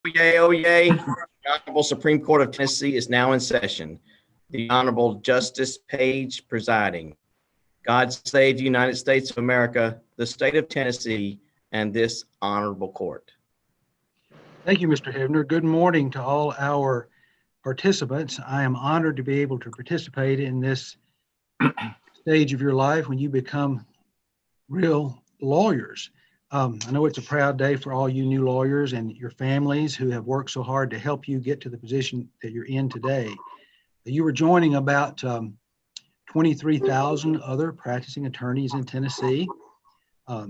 Yay, oh yay. The Honorable Supreme Court of Tennessee is now in session. The Honorable Justice Page presiding. God save the United States of America, the state of Tennessee, and this honorable court. Thank you, Mr. Hevner. Good morning to all our participants. I am honored to be able to participate in this stage of your life when you become real lawyers. I know it's a proud day for all you new lawyers and your families who have worked so hard to help you get to the position that you're in today. You were joining about 23,000 other practicing attorneys in Tennessee. I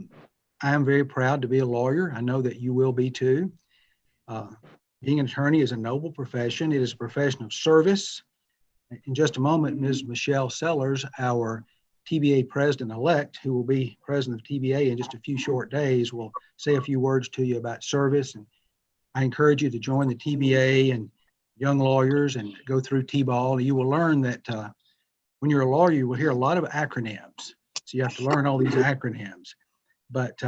am very proud to be a lawyer. I know that you will be too. Being an attorney is a noble profession. It is a profession of service. In just a moment, Ms. Michele Sellers, our TBA president-elect, who will be president of TBA in just a few short days, will say a few words to you about service. And I encourage you to join the TBA and young lawyers and go through T-ball. You will learn that when you're a lawyer, you will hear a lot of acronyms. So you have to learn all these acronyms. But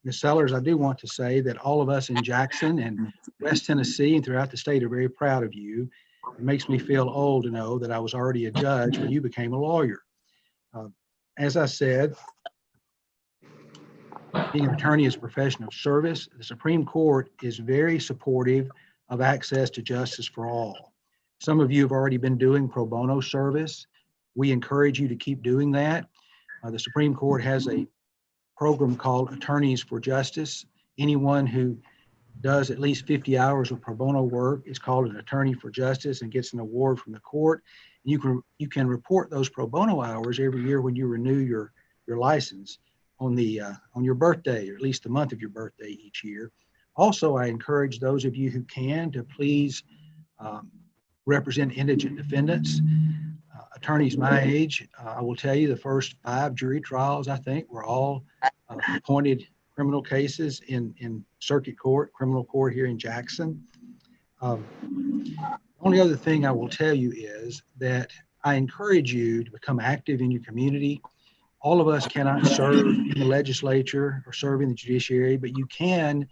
Ms. Sellers, I do want to say that all of us in Jackson and West Tennessee and throughout the state are very proud of you. It makes me feel old to know that I was already a judge when you became a lawyer. As I said, being an attorney is a profession of service. The Supreme Court is very supportive of access to justice for all. Some of you have already been doing pro bono service. We encourage you to keep doing that. The Supreme Court has a program called Attorneys for Justice. Anyone who does at least 50 hours of pro bono work is called an attorney for justice and gets an award from the court. You can report those pro bono hours every year when you renew your license on your birthday, or at least the month of your birthday each year. Also, I encourage those of you who can to please represent indigent defendants. Attorneys my age, I will tell you the first 5 jury trials, I think, were all appointed criminal cases in circuit court, criminal court here in Jackson. Only other thing I will tell you is that I encourage you to become active in your community. All of us cannot serve in the legislature or serve in the judiciary, but you can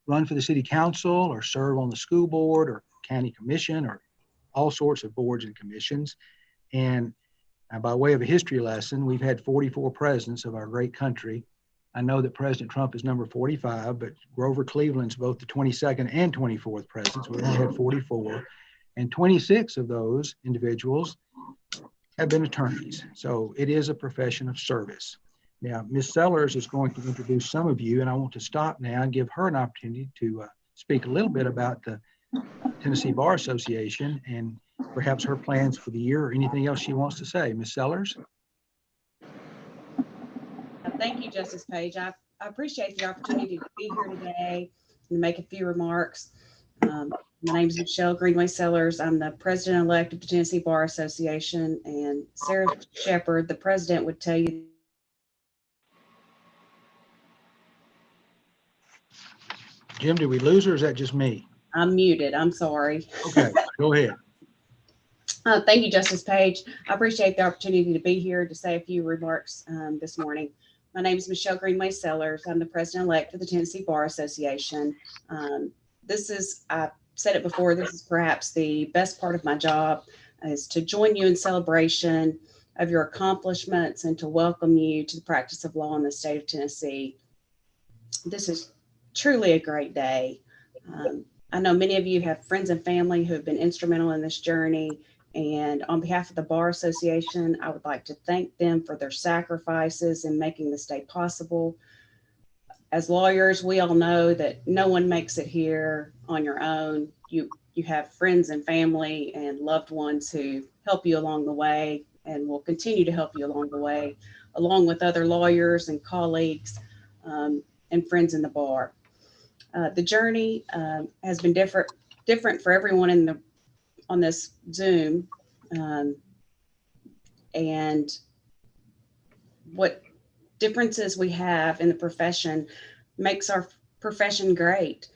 run for the city council or serve on the school board or county commission or all sorts of boards and commissions. And by way of a history lesson, we've had 44 presidents of our great country. I know that President Trump is number 45, but Grover Cleveland's both the 22nd and 24th presidents. We only had 44, and 26 of those individuals have been attorneys. So it is a profession of service. Now, Ms. Sellers is going to introduce some of you, and I want to stop now and give her an opportunity to speak a little bit about the Tennessee Bar Association and perhaps her plans for the year or anything else she wants to say. Ms. Sellers? Thank you, Justice Page. I appreciate the opportunity to be here today and make a few remarks. My name is Michele Greenway Sellers. I'm the president-elect of the Tennessee Bar Association, and Sarah Shepard, the president, would tell you. Jim, did we lose her or is that just me? I'm muted. I'm sorry. Okay, go ahead. Thank you, Justice Page. I appreciate the opportunity to be here to say a few remarks this morning. My name is Michele Greenway Sellers. I'm the president-elect of the Tennessee Bar Association. I've said it before, this is perhaps the best part of my job, is to join you in celebration of your accomplishments and to welcome you to the practice of law in the state of Tennessee. This is truly a great day. I know many of you have friends and family who have been instrumental in this journey. And on behalf of the Bar Association, I would like to thank them for their sacrifices in making this day possible. As lawyers, we all know that no one makes it here on your own. You have friends and family and loved ones who help you along the way and will continue to help you along the way, along with other lawyers and colleagues and friends in the bar. The journey has been different for everyone on this Zoom, and what differences we have in the profession makes our profession great.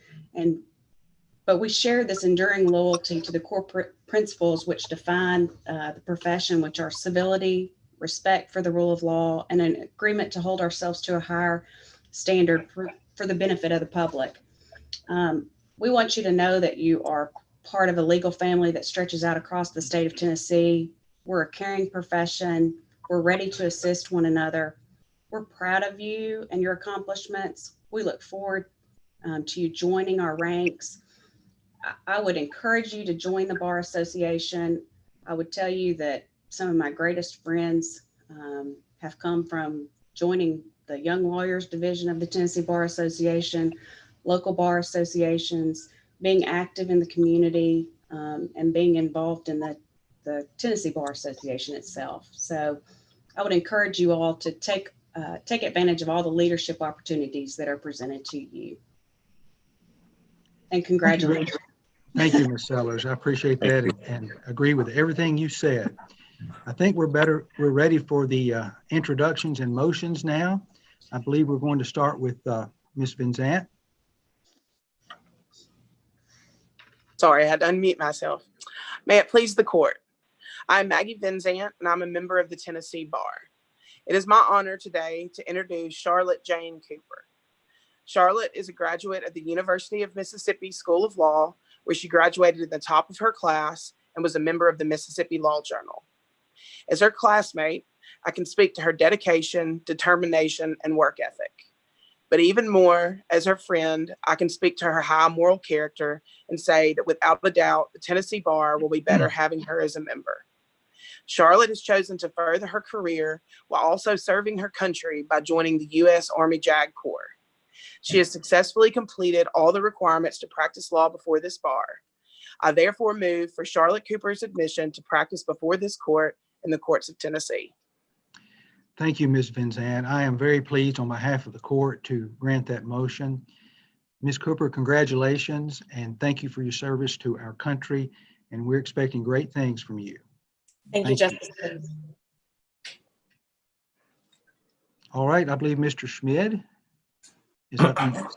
But we share this enduring loyalty to the corporate principles which define the profession, which are civility, respect for the rule of law, and an agreement to hold ourselves to a higher standard for the benefit of the public. We want you to know that you are part of a legal family that stretches out across the state of Tennessee. We're a caring profession. We're ready to assist one another. We're proud of you and your accomplishments. We look forward to you joining our ranks. I would encourage you to join the Bar Association. I would tell you that some of my greatest friends have come from joining the Young Lawyers Division of the Tennessee Bar Association, local bar associations, being active in the community, and being involved in the Tennessee Bar Association itself. So I would encourage you all to take advantage of all the leadership opportunities that are presented to you. And congratulations. Thank you, Ms. Sellers. I appreciate that and agree with everything you said. I think we're ready for the introductions and motions now. I believe we're going to start with Ms. Vinzant. Sorry, I had to unmute myself. May it please the court. I'm Maggie Vinzant, and I'm a member of the Tennessee Bar. It is my honor today to introduce Charlotte Jane Cooper. Charlotte is a graduate of the University of Mississippi School of Law, where she graduated at the top of her class and was a member of the Mississippi Law Journal. As her classmate, I can speak to her dedication, determination, and work ethic. But even more, as her friend, I can speak to her high moral character and say that without a doubt, the Tennessee Bar will be better having her as a member. Charlotte has chosen to further her career while also serving her country by joining the U.S. Army JAG Corps. She has successfully completed all the requirements to practice law before this bar. I therefore move for Charlotte Cooper's admission to practice before this court in the courts of Tennessee. Thank you, Ms. Vinzant. I am very pleased on behalf of the court to grant that motion. Ms. Cooper, congratulations, and thank you for your service to our country, and we're expecting great things from you. Thank you, Justice. All right, I believe Mr. Schmid is up next.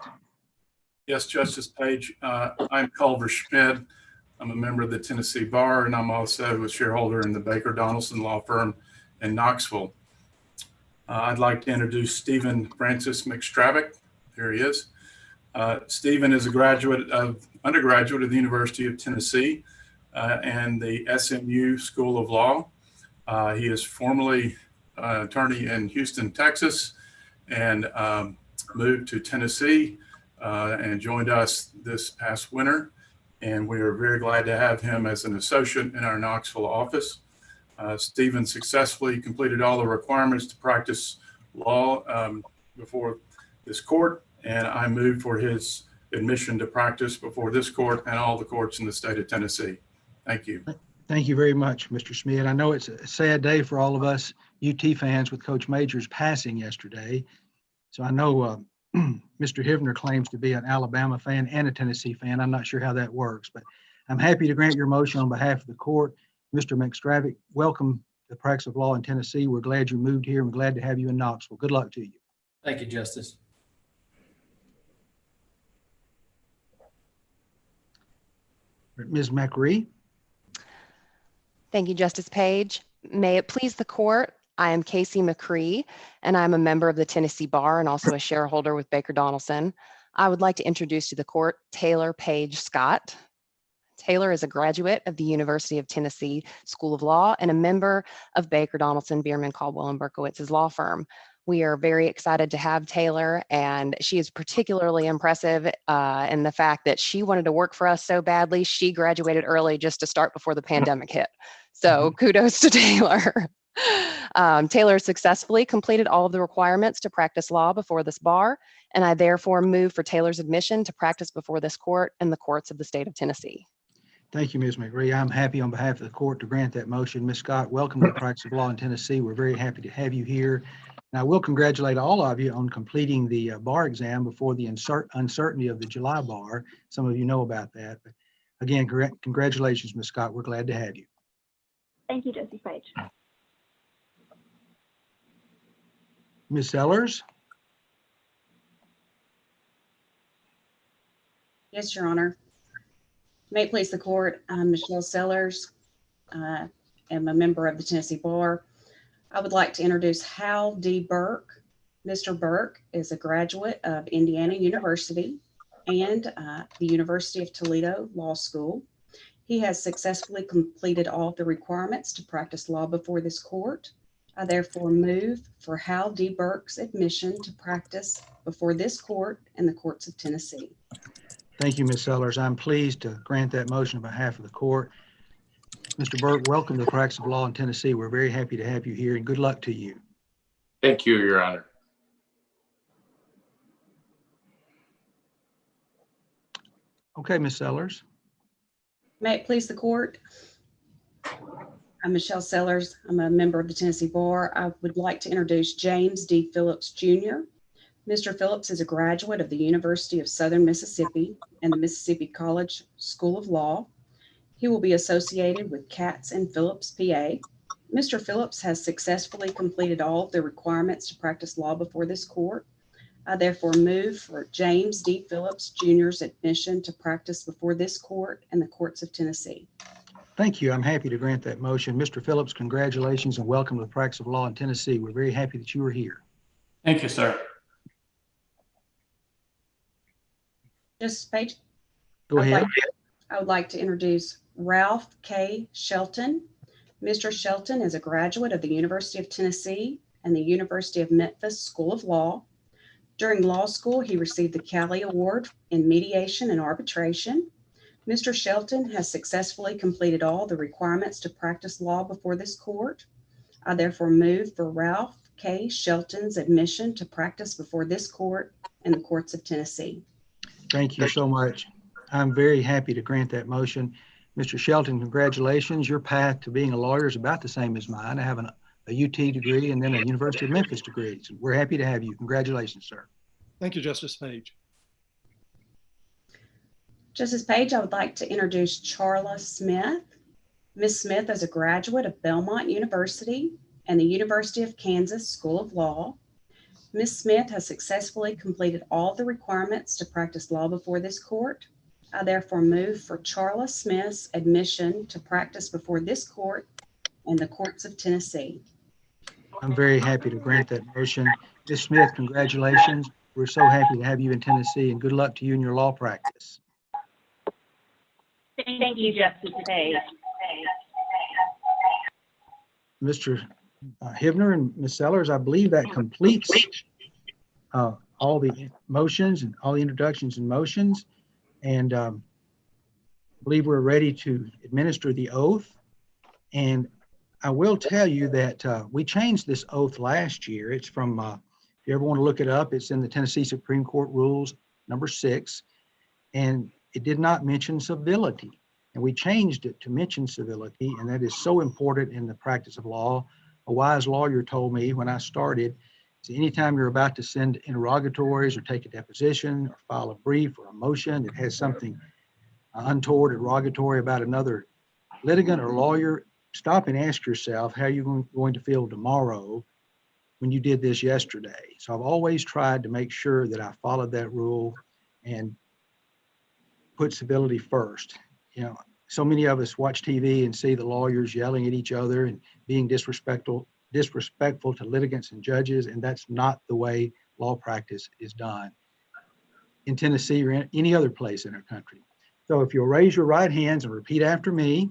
Yes, Justice Page. I'm Culver Schmid. I'm a member of the Tennessee Bar, and I'm also a shareholder in the Baker Donaldson Law Firm in Knoxville. I'd like to introduce Stephen Francis McStravick. There he is. Stephen is a undergraduate of the University of Tennessee and the SMU School of Law. He is formerly attorney in Houston, Texas, and moved to Tennessee and joined us this past winter. And we are very glad to have him as an associate in our Knoxville office. Stephen successfully completed all the requirements to practice law before this court, and I move for his admission to practice before this court and all the courts in the state of Tennessee. Thank you. Thank you very much, Mr. Schmid. I know it's a sad day for all of us UT fans with Coach Majors passing yesterday. So I know Mr. Hivner claims to be an Alabama fan and a Tennessee fan. I'm not sure how that works, but I'm happy to grant your motion on behalf of the court. Mr. McStravick, welcome to the practice of law in Tennessee. We're glad you moved here. We're glad to have you in Knoxville. Good luck to you. Thank you, Justice. Ms. McCree. Thank you, Justice Page. May it please the court, I am Casey McCree, and I'm a member of the Tennessee Bar and also a shareholder with Baker Donaldson. I would like to introduce to the court Taylor Page Scott. Taylor is a graduate of the University of Tennessee School of Law and a member of Baker Donaldson, Bierman, Caldwell, and Berkowitz's law firm. We are very excited to have Taylor, and she is particularly impressive in the fact that she wanted to work for us so badly, she graduated early just to start before the pandemic hit. So kudos to Taylor. Taylor successfully completed all of the requirements to practice law before this bar, and I therefore move for Taylor's admission to practice before this court and the courts of the state of Tennessee. Thank you, Ms. McCree. I'm happy on behalf of the court to grant that motion. Ms. Scott, welcome to the practice of law in Tennessee. We're very happy to have you here. And I will congratulate all of you on completing the bar exam before the uncertainty of the July bar. Some of you know about that. But again, congratulations, Ms. Scott. We're glad to have you. Thank you, Justice Page. Ms. Sellers. Yes, Your Honor. May it please the court, I'm Michele Sellers. I am a member of the Tennessee Bar. I would like to introduce Howie Burke. Mr. Burke is a graduate of Indiana University. and the University of Toledo Law School. He has successfully completed all of the requirements to practice law before this court. I therefore move for Howie D. Burke's admission to practice before this court and the courts of Tennessee. Thank you, Ms. Sellers. I'm pleased to grant that motion on behalf of the court. Mr. Burke, welcome to the practice of law in Tennessee. We're very happy to have you here, and good luck to you. Thank you, Your Honor. Okay, Ms. Sellers. May it please the court? I'm Michele Sellers. I'm a member of the Tennessee Bar. I would like to introduce James D. Phillips, Jr. Mr. Phillips is a graduate of the University of Southern Mississippi and the Mississippi College School of Law. He will be associated with Katz and Phillips, PA. Mr. Phillips has successfully completed all of the requirements to practice law before this court. I therefore move for James D. Phillips, Jr.'s admission to practice before this court and the courts of Tennessee. Thank you. I'm happy to grant that motion. Mr. Phillips, congratulations and welcome to the practice of law in Tennessee. We're very happy that you are here. Thank you, sir. Justice Page? Go ahead. I would like to introduce Ralph Kay Shelton. Mr. Shelton is a graduate of the University of Tennessee and the University of Memphis School of Law. During law school, he received the Cali Award in Mediation and Arbitration. Mr. Shelton has successfully completed all the requirements to practice law before this court. I therefore move for Ralph Kay Shelton's admission to practice before this court and the courts of Tennessee. Thank you so much. I'm very happy to grant that motion. Mr. Shelton, congratulations. Your path to being a lawyer is about the same as mine. I have a UT degree and then a University of Memphis degree. So we're happy to have you. Congratulations, sir. Thank you, Justice Page. Justice Page, I would like to introduce Charla Smith. Ms. Smith is a graduate of Belmont University and the University of Kansas School of Law. Ms. Smith has successfully completed all the requirements to practice law before this court. I therefore move for Charla Smith's admission to practice before this court and the courts of Tennessee. I'm very happy to grant that motion. Ms. Smith, congratulations. We're so happy to have you in Tennessee and good luck to you in your law practice. Thank you, Justice Page. Mr. Hibner and Ms. Sellers, I believe that completes all the motions and all the introductions and motions. And I believe we're ready to administer the oath. And I will tell you that we changed this oath last year. It's from, if you ever want to look it up, it's in the Tennessee Supreme Court Rules number 6. And it did not mention civility. And we changed it to mention civility. And that is so important in the practice of law. A wise lawyer told me when I started, so anytime you're about to send interrogatories or take a deposition or file a brief or a motion that has something untoward or derogatory about another litigant or lawyer, stop and ask yourself how you're going to feel tomorrow when you did this yesterday. So I've always tried to make sure that I followed that rule and put civility first. You know, so many of us watch TV and see the lawyers yelling at each other and being disrespectful to litigants and judges, and that's not the way law practice is done in Tennessee or in any other place in our country. So if you'll raise your right hands and repeat after me.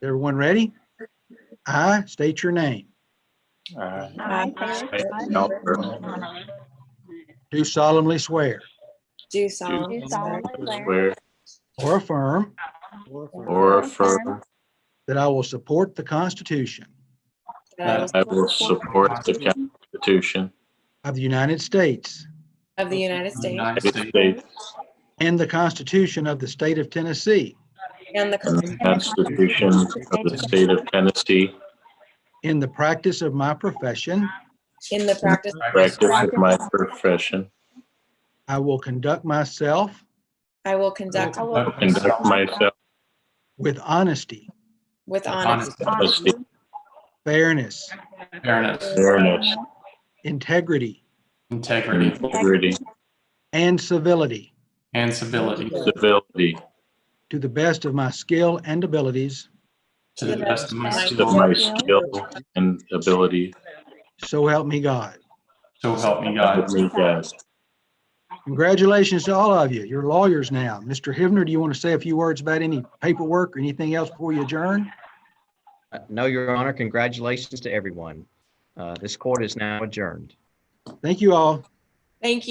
Everyone ready? I state your name. Do solemnly swear. Do solemnly Swear Or affirm that I will support the Constitution that I will support the Constitution of the United States of the United States United States and the Constitution of the State of Tennessee and the and the Constitution of the State of Tennessee in the practice of my profession. in the practice of my profession. I will conduct myself I will conduct Conduct myself with honesty, with honesty, honesty, fairness, fairness, integrity, Integrity and civility and civility civility to the best of my skill and abilities. to the best of my of my skill. skill and ability. So help me God. So help me God. Help me God. Congratulations to all of you. You're lawyers now. Mr. Hivner, do you want to say a few words about any paperwork or anything else before you adjourn? No, Your Honor. Congratulations to everyone. This court is now adjourned. Thank you all. Thank you.